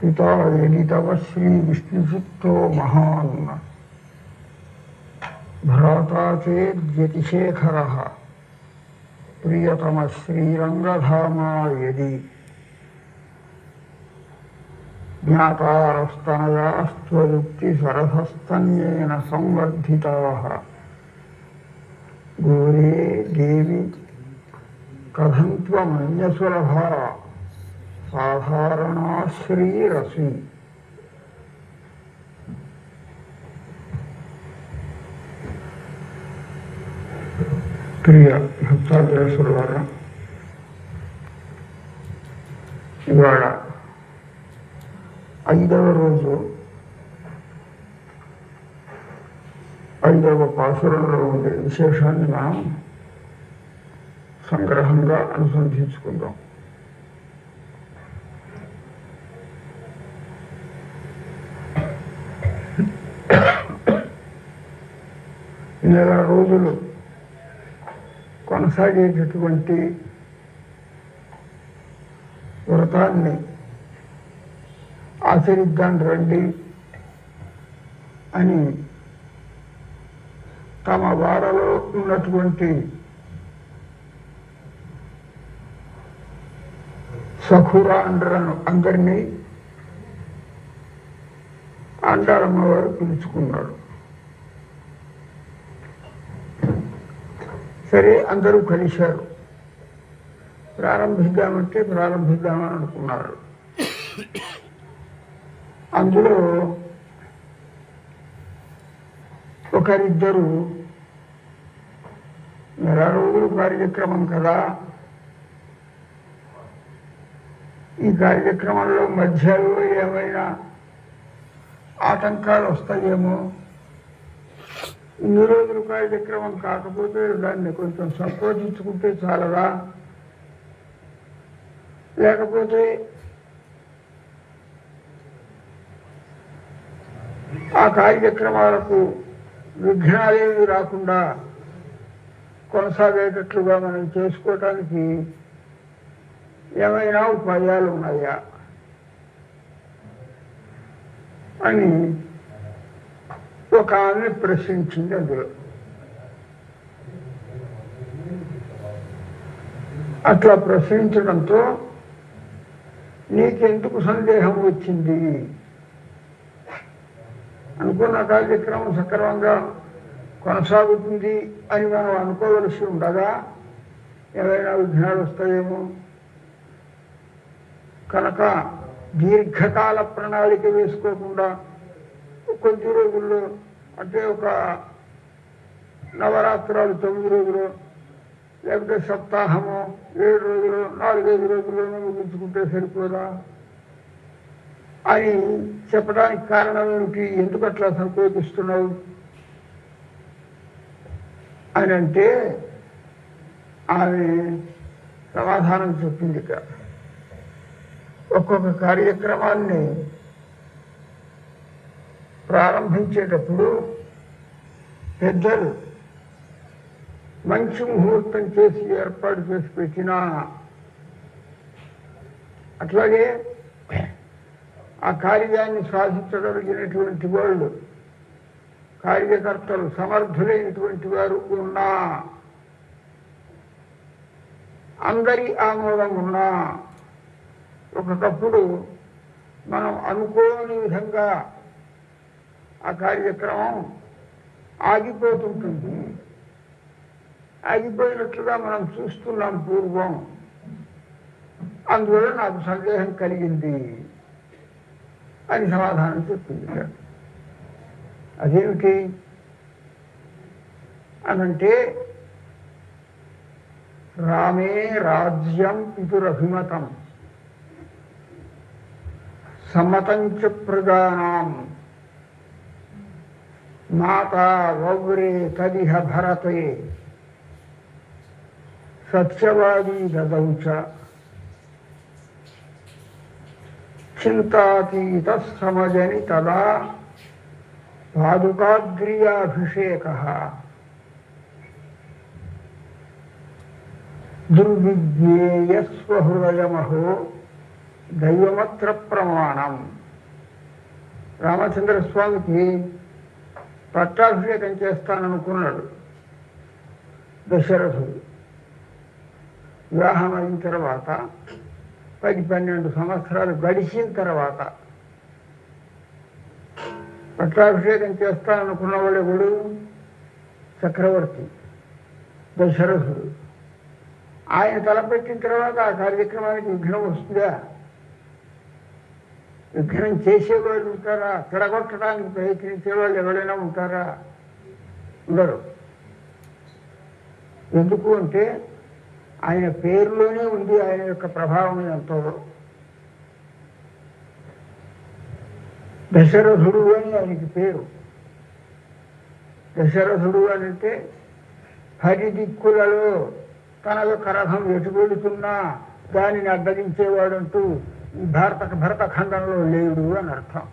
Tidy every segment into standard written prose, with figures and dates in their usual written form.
पिता यदि तव श्रीविष्णुचित्तो महान् भ्राता चेद्यतिशेखरः प्रियतमः श्रीरङ्गधामा यदि ज्ञातारस्तनयास्त्वयुक्तिसरसस्तन्येन संवर्धिताः गोरे देवी कथं त्वमन्यसुलभा साधारणा श्रीरसि। ప్రియ భక్తాగ్రేశ్వరులారా, ఇవాళ 5వ రోజు 5వ పాసురంలో ఉండే విశేషాన్ని మనం సంగ్రహంగా అనుసంధించుకుందాం. నెల రోజులు కొనసాగేటటువంటి వ్రతాన్ని ఆచరిద్దాం రండి అని తమ వారలో ఉన్నటువంటి సఖురాండ్రను అందరినీ అండారమ్మవారు పిలుచుకున్నాడు. సరే, అందరూ కలిశారు. ప్రారంభిద్దామంటే ప్రారంభిద్దామని అనుకున్నారు. అందులో ఒకరిద్దరు నెల రోజులు కార్యక్రమం కదా, ఈ కార్యక్రమంలో మధ్యలో ఏమైనా ఆటంకాలు వస్తాయేమో, ఇన్ని రోజులు కార్యక్రమం కాకపోతే దాన్ని కొంచెం సంకోచించుకుంటే చాలదా, లేకపోతే ఆ కార్యక్రమాలకు విఘ్నాలేవి రాకుండా కొనసాగేటట్లుగా మనం చేసుకోవటానికి ఏమైనా ఉపాయాలు ఉన్నాయా అని ఒక ఆమె ప్రశ్నించింది. అందులో అట్లా ప్రశ్నించడంతో నీకెందుకు సందేహం వచ్చింది, అనుకున్న కార్యక్రమం సక్రమంగా కొనసాగుతుంది అని మనం అనుకోవలసి ఉండగా ఏవైనా విఘ్నాలు వస్తాయేమో, కనుక దీర్ఘకాల ప్రణాళిక వేసుకోకుండా కొద్ది రోజుల్లో, అంటే ఒక నవరాత్రాలు 9 రోజులు, లేకపోతే సప్తాహము 7 రోజులు, 4-5 రోజుల్లోనే ముగించుకుంటే సరిపోదా అని చెప్పడానికి కారణం ఏమిటి, ఎందుకు అట్లా సంకోచిస్తున్నావు అని అంటే ఆమె సమాధానం చెప్పింది. ఒక్కొక్క కార్యక్రమాన్ని ప్రారంభించేటప్పుడు పెద్దలు మంచి ముహూర్తం చేసి ఏర్పాటు చేసి పెట్టినా, అట్లాగే ఆ కార్యాన్ని సాధించగలిగినటువంటి వాళ్ళు, కార్యకర్తలు సమర్థులైనటువంటి వారు ఉన్నా, అందరి ఆమోదం ఉన్నా, ఒకప్పుడు మనం అనుకోని విధంగా ఆ కార్యక్రమం ఆగిపోతుంటుంది. ఆగిపోయినట్లుగా మనం చూస్తున్నాం పూర్వం. అందువల్ల నాకు సందేహం కలిగింది అని సమాధానం చెప్పింది. అదేమిటి అనంటే, రామే రాజ్యం పితురభిమతం సమ్మతంచ ప్రజానాం మాతా వవ్రే తదిహ భరతే సత్యవాదీ దదౌ చ చింతాతీత సమజని తదా పాదుకాగ్రియాభిషేకః దుర్విజ్ఞేయ స్వహృదయమహో దైవమత్ర ప్రమాణం. రామచంద్ర స్వామికి పట్టాభిషేకం చేస్తాననుకున్నాడు దశరథుడు. వివాహం అయిన తర్వాత 10-12 సంవత్సరాలు గడిచిన తర్వాత పట్టాభిషేకం చేస్తాననుకున్నవాడు ఎవడు? చక్రవర్తి దశరథుడు. ఆయన తలపెట్టిన తర్వాత ఆ కార్యక్రమానికి విఘ్నం వస్తుందా? విఘ్నం చేసేవాళ్ళు ఉంటారా? చెడగొట్టడానికి ప్రయత్నించేవాళ్ళు ఎవరైనా ఉంటారా? ఉండరు. ఎందుకు అంటే ఆయన పేరులోనే ఉంది ఆయన యొక్క ప్రభావం ఎంతో. దశరథుడు అని ఆయనకి పేరు. దశరథుడు అని అంటే 10 దిక్కులలో తన యొక్క రథం ఎటు వెళుతున్నా దానిని అడ్డగించేవాడంటూ ఈ భరతఖండంలో లేడు అని అర్థం.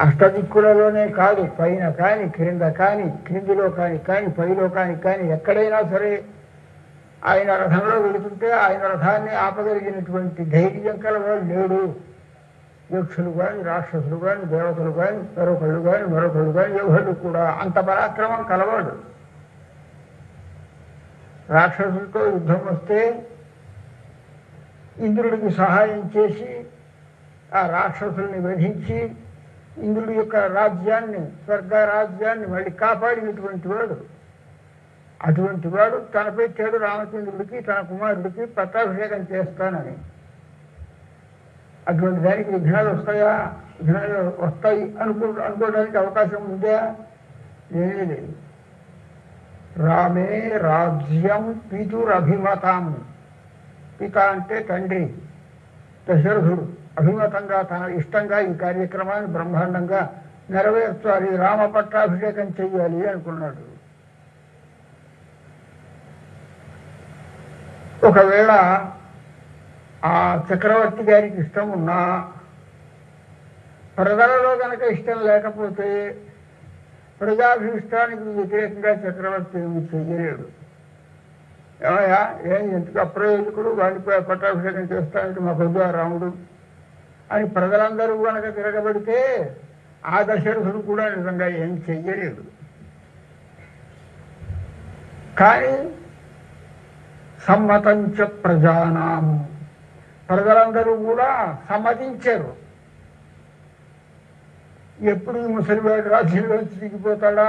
అష్టదిక్కులలోనే కాదు, పైన కానీ క్రింద కానీ క్రిందిలో కానీ పైలో కానీ ఎక్కడైనా సరే ఆయన రథంలో వెళుతుంటే ఆయన రథాన్ని ఆపగలిగినటువంటి ధైర్యం కలవాడు లేడు. యక్షులు కానీ రాక్షసులు కానీ దేవతలు కానీ మరొకళ్ళు కానీ ఎవరు కూడా అంత పరాక్రమం కలవాడు. రాక్షసులతో యుద్ధం వస్తే ఇంద్రుడికి సహాయం చేసి ఆ రాక్షసుల్ని వధించి ఇంద్రుడి యొక్క రాజ్యాన్ని, స్వర్గరాజ్యాన్ని మళ్ళీ కాపాడినటువంటి వాడు. అటువంటి వాడు తలపెట్టాడు రామచంద్రుడికి, తన కుమారుడికి పట్టాభిషేకం చేస్తానని. అటువంటి దానికి విఘ్నాలు వస్తాయా? విఘ్నాలు వస్తాయి అనుకోవడానికి అవకాశం ఉందా? ఏమీ లేదు. రామే రాజ్యం పితురభిమతం. పిత అంటే తండ్రి. దశరథుడు అభిమతంగా తన ఇష్టంగా ఈ కార్యక్రమాన్ని బ్రహ్మాండంగా నెరవేర్చాలి, రామ పట్టాభిషేకం చెయ్యాలి అనుకున్నాడు. ఒకవేళ ఆ చక్రవర్తి గారికి ఇష్టం ఉన్నా ప్రజలలో కనుక ఇష్టం లేకపోతే ప్రజాభిష్టానికి వ్యతిరేకంగా చక్రవర్తి ఏమి చెయ్యలేడు. ఏమయ్యా ఎందుకు అప్రయోజకుడు వాడికి పట్టాభిషేకం చేస్తానంటే మా కొద్దు రాముడు అని ప్రజలందరూ కనుక తిరగబడితే ఆ దశరథుడు కూడా నిజంగా ఏం చెయ్యలేడు. కానీ సమ్మతంచ ప్రజానాం, ప్రజలందరూ కూడా సమ్మతించారు. ఎప్పుడు ఈ ముసలివాడు రాజ్యంలోంచి దిగిపోతాడా,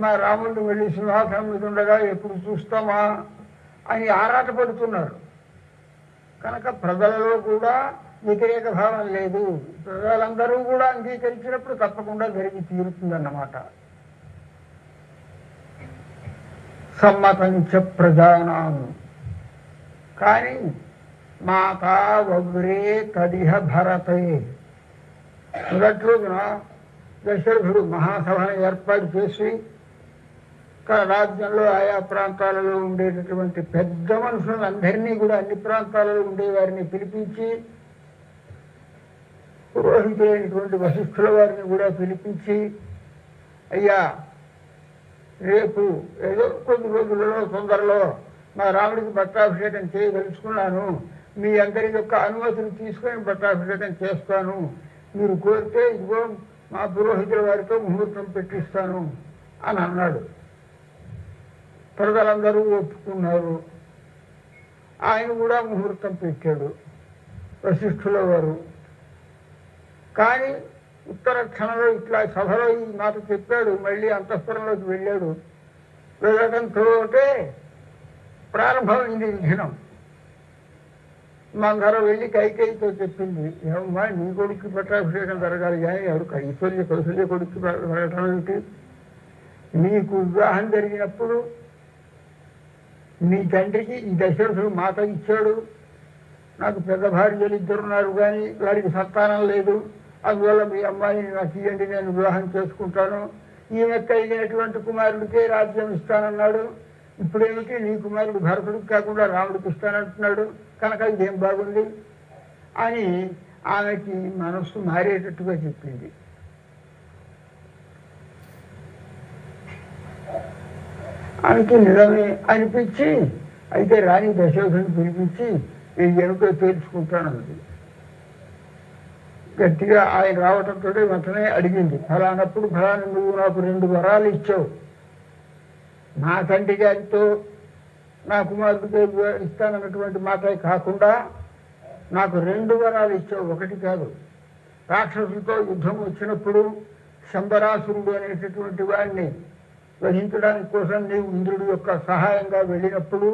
మా రాముడిని వెళ్ళి సింహాసనం మీద ఉండగా ఎప్పుడు చూస్తామా అని ఆరాటపడుతున్నారు. కనుక ప్రజలలో కూడా వ్యతిరేక భావం లేదు. ప్రజలందరూ కూడా అంగీకరించినప్పుడు తప్పకుండా జరిగి తీరుతుందన్నమాట. సమ్మతంచ ప్రజానాం. కానీ మాతా వగ్రే తదిహ భరతే. మొదటి రోజున దశరథుడు మహాసభను ఏర్పాటు చేసి రాజ్యంలో ఆయా ప్రాంతాలలో ఉండేటటువంటి పెద్ద మనుషులందరినీ కూడా, అన్ని ప్రాంతాలలో ఉండేవారిని పిలిపించి, పురోహితులైనటువంటి వశిష్ఠుల వారిని కూడా పిలిపించి, అయ్యా రేపు ఏదో కొద్ది రోజులలో తొందరలో మా రాముడికి పట్టాభిషేకం చేయదలుచుకున్నాను, మీ అందరి యొక్క అనుమతిని తీసుకొని పట్టాభిషేకం చేస్తాను, మీరు కోరితే ఇదిగో మా పురోహితుల వారితో ముహూర్తం పెట్టిస్తాను అని అన్నాడు. ప్రజలందరూ ఒప్పుకున్నారు. ఆయన కూడా ముహూర్తం పెట్టాడు వశిష్ఠుల వారు. కానీ ఉత్తర క్షణంలో ఇట్లా సభలో ఈ మాట చెప్పాడు. మళ్ళీ అంతఃపురంలోకి వెళ్ళాడు. వెళ్ళడంతో ప్రారంభమైంది విఘ్నం. మంగళ వెళ్ళి కైకేయితో చెప్పింది, ఏమమ్మా నీ కొడుక్కి పట్టాభిషేకం జరగాలి కానీ ఎవరు కౌశల్య కొడుక్కి జరగటం ఏమిటి? నీకు వివాహం జరిగినప్పుడు నీ తండ్రికి ఈ దశరథుడు మాట ఇచ్చాడు, నాకు పెద్ద భార్యలు ఇద్దరున్నారు కానీ వారికి సంతానం లేదు, అందువల్ల మీ అమ్మాయిని నాకు ఇవ్వండి, నేను వివాహం చేసుకుంటాను, ఈమె కలిగినటువంటి కుమారుడికే రాజ్యం ఇస్తానన్నాడు, ఇప్పుడేమిటి నీ కుమారుడు భరతుడికి కాకుండా రాముడికి ఇస్తానంటున్నాడు, కనుక ఇదేం బాగుంది అని ఆమెకి మనస్సు మారేటట్టుగా చెప్పింది. ఆమెకి నిజమే అనిపించి అయితే రాణి దశరథుని పిలిపించి ఈ ఎనుక తేల్చుకుంటానన్నది. గట్టిగా ఆయన రావటంతో వెంటనే అడిగింది, ఫలానప్పుడు ఫలానా నువ్వు నాకు 2 వరాలు ఇచ్చావు, నా తండ్రి గారితో నా కుమారుడితో ఇస్తానన్నటువంటి మాట కాకుండా నాకు 2 వరాలు ఇచ్చావు, ఒకటి కాదు. రాక్షసులతో యుద్ధం వచ్చినప్పుడు శంబరాసురుడు అనేటటువంటి వాడిని వహించడానికి కోసం నీవు ఇంద్రుడి యొక్క సహాయంగా వెళ్ళినప్పుడు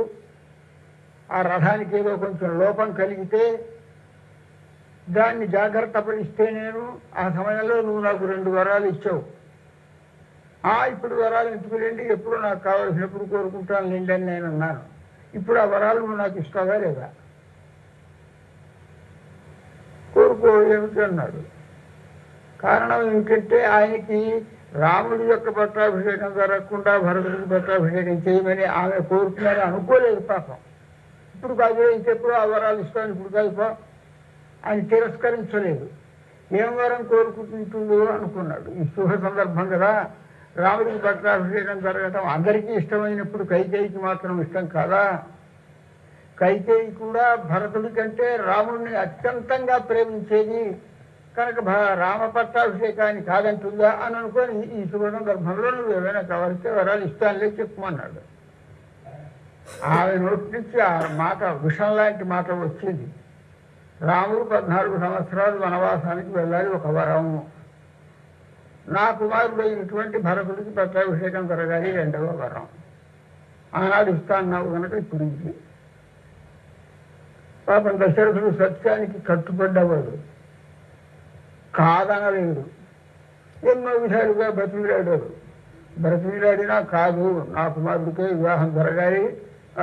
ఆ రథానికి ఏదో కొంచెం లోపం కలిగితే దాన్ని జాగ్రత్త పరిస్తే నేను ఆ సమయంలో నువ్వు నాకు 2 వరాలు ఇచ్చావు. ఇప్పుడు వరాలు ఎందుకులేండి, ఎప్పుడు నాకు కావాల్సినప్పుడు కోరుకుంటాను లేండి అని నేను అన్నాను. ఇప్పుడు ఆ వరాలు నువ్వు నాకు ఇస్తావా లేదా? కోరుకో ఏమిటి అన్నాడు. కారణం ఏమిటంటే ఆయనకి రాముడి యొక్క పట్టాభిషేకం జరగకుండా భరతుడికి పట్టాభిషేకం చేయమని ఆమె కోరుకున్నారని అనుకోలేదు పాపం. ఇప్పుడు కాదు ఇంకెప్పుడు ఆ వరాలు ఇస్తాను, ఇప్పుడు కాదు ఆయన తిరస్కరించలేదు. ఏం వరం కోరుకుంటుందో అనుకున్నాడు. ఈ శుభ సందర్భం కదా, రాముడికి పట్టాభిషేకం జరగటం అందరికీ ఇష్టమైనప్పుడు కైకేయికి మాత్రం ఇష్టం కాదా? కైకేయి కూడా భరతుడి కంటే రాముడిని అత్యంతంగా ప్రేమించేది కనుక రామ పట్టాభిషేకాన్ని కాదంటుందా అని అనుకొని ఈ శుభ సందర్భంలో నువ్వు ఏమైనా కావాల్సిన వరాలు ఇస్తానులే చెప్పమన్నాడు. ఆమె నోటి నుంచి ఆ మాట విషం లాంటి మాట వచ్చింది. రాముడు 14 సంవత్సరాలు వనవాసానికి వెళ్ళాలి, ఒక వరము. నా కుమారుడైనటువంటి భరతుడికి పట్టాభిషేకం జరగాలి, 2వ వరం. ఆనాడు ఇస్తాన్నావు కనుక ఇప్పుడు ఇది. పాపం దశరథుడు సత్యానికి కట్టుబడ్డవాడు, కాదనలేడు. ఎన్నో విధాలుగా బ్రతిమిలాడాడు. బ్రతిమిలాడినా కాదు, నా కుమారుడికే వివాహం జరగాలి,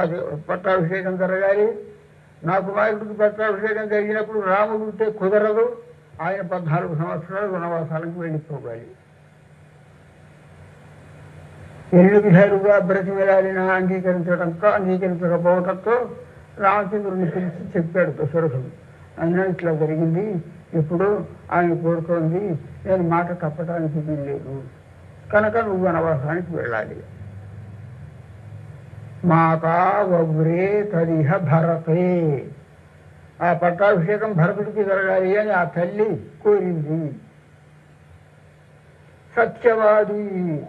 అది పట్టాభిషేకం జరగాలి. నా కుమారుడికి పట్టాభిషేకం జరిగినప్పుడు రాముడు ఉంటే కుదరదు, ఆయన 14 సంవత్సరాలు వనవాసాలకు వెళ్ళిపోవాలి. ఎన్ని విధాలుగా బ్రతిమిలాడినా అంగీకరించకపోవడంతో రామచంద్రుడిని పిలిచి చెప్పాడు దశరథుడు, అయినా ఇట్లా జరిగింది, ఇప్పుడు ఆయన కోరుతోంది, నేను మాట తప్పడానికి వీల్లేదు కనుక నువ్వు వనవాసానికి వెళ్ళాలి. మాతా వవ్రే తదిహ భరతే, ఆ పట్టాభిషేకం భరతుడికి జరగాలి అని ఆ తల్లి కోరింది. సత్యవాది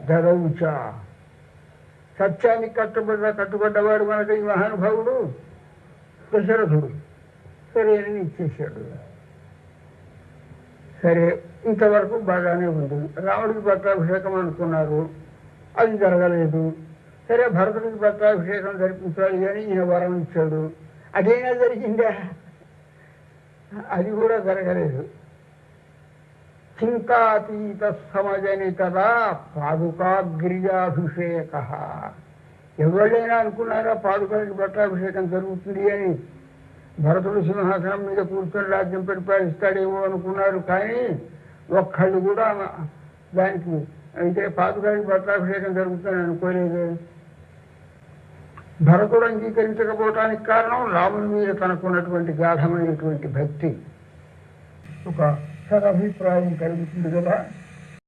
దరౌచ, సత్యానికి కట్టుబడ్డవాడు మనకు ఈ మహానుభావుడు దశరథుడు. సరే అని ఇచ్చేశాడు. సరే, ఇంతవరకు బాగానే ఉంది. రాముడికి పట్టాభిషేకం అనుకున్నారు, అది జరగలేదు. సరే, భరతుడికి పట్టాభిషేకం జరిపించాలి అని ఈయన వరం ఇచ్చాడు, అదైనా జరిగిందా? అది కూడా జరగలేదు. చింతాతీత సమజనితదా పాదుకాగ్రియాభిషేక, ఎవరైనా అనుకున్నారా పాదుకానికి పట్టాభిషేకం జరుగుతుంది అని? భరతుడు సింహాసనం మీద కూర్చొని రాజ్యం పరిపాలిస్తాడేమో అనుకున్నారు, కానీ ఒక్కళ్ళు కూడా దానికి అయితే పాదుకానికి పట్టాభిషేకం జరుగుతుందని అనుకోలేదు. భరతుడు అంగీకరించకపోవటానికి కారణం రాముని మీద తనకున్నటువంటి గాఢమైనటువంటి భక్తి. ఒక సదభిప్రాయం కలుగుతుంది కదా.